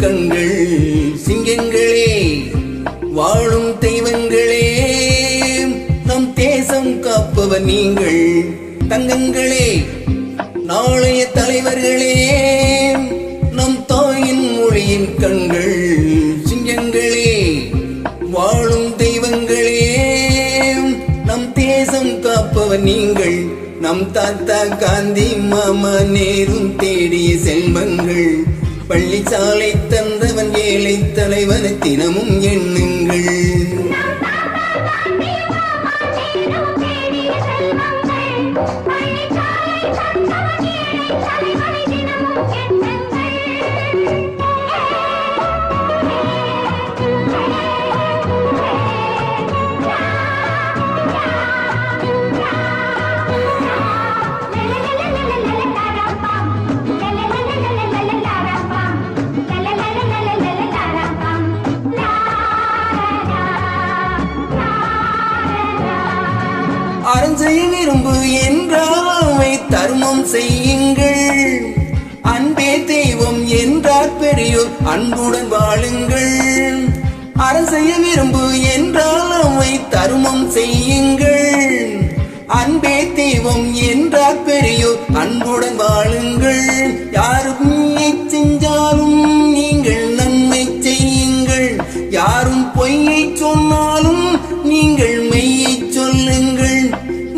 கண்கள் சிங்கங்களே வாழும் தெய்வங்களே நம் தேசம் காப்பவர் நீங்கள் தங்கங்களே நாளைய தலைவர்களே நம் தாயின் மொழியின் கண்கள் சிங்கங்களே வாழும் தெய்வங்களே நம் தேசம் காப்பவர் நீங்கள் நம் தாத்தா காந்தி மாமா நேரு தேடிய செல்வங்கள் பள்ளிச்சாலை தந்தவன் ஏழை தலைவனை தினமும் எண்ணுங்கள் அறஞ்செய்ய விரும்பு என்றாவை தர்மம் செய்யுங்கள் அன்பே தெய்வம் என்றார் பெரியோர் அன்புடன் வாழுங்கள் அறஞ்செய்ய விரும்பு என்றாவை தர்மம் செய்யுங்கள் அன்பே தெய்வம் என்றார் பெரியோர் அன்புடன் வாழுங்கள் யாரும் செஞ்சாலும் நீங்கள் நன்மை செய்யுங்கள் யாரும் பொய்யை சொன்னாலும் நீங்கள் மெய்யை சொல்லுங்கள்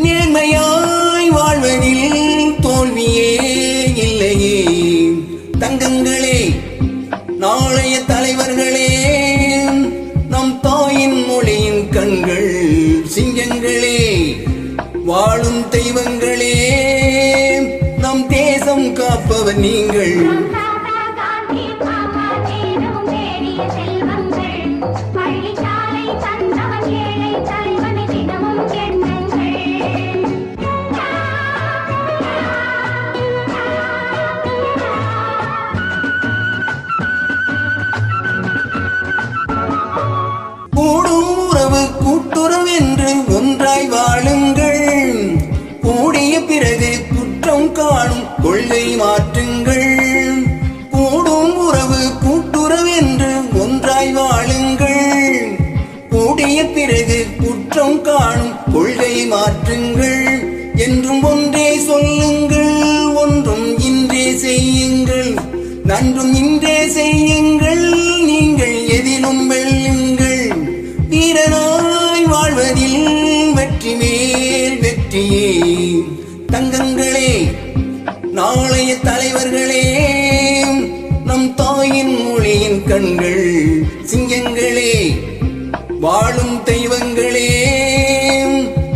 நேர்மையாய் வாழ்வதில் தோல்வியே இல்லையே தங்கங்களே நாளைய தலைவர்களே நம் தாயின் மொழியின் கண்கள் சிங்கங்களே வாழும் தெய்வங்களே நம் தேசம் காப்பவர் நீங்கள் கூட்டுறவென்று ஒன்றாய் வாழுங்கள் கூடிய பிறகு குற்றம் காணும் கொள்கை மாற்றுங்கள் கூடும் உறவு கூட்டுறவென்று ஒன்றாய் வாழுங்கள் கூடிய பிறகு குற்றம் காணும் கொள்கை மாற்றுங்கள் என்றும் ஒன்றே சொல்லுங்கள் ஒன்றும் இன்றே செய்யுங்கள் நன்றும் இன்றே செய்யுங்கள் நீங்கள் எதிலும் வெல்லுங்கள் வீரனாய் வாழ்வதில் வெற்றி மேல் வெற்றியே தங்கங்களே நாளைய தலைவர்களே நம் தாயின் மொழியின் கண்கள் சிங்கங்களே வாழும் தெய்வங்களே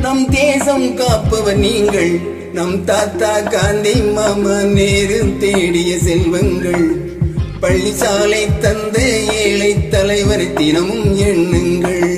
நம் தேசம் காப்பவர் நீங்கள் நம் தாத்தா காந்தி மாமா நேரு தேடிய செல்வங்கள் பள்ளிச்சாலை தந்த ஏழை தலைவர் தினமும் எண்ணுங்கள்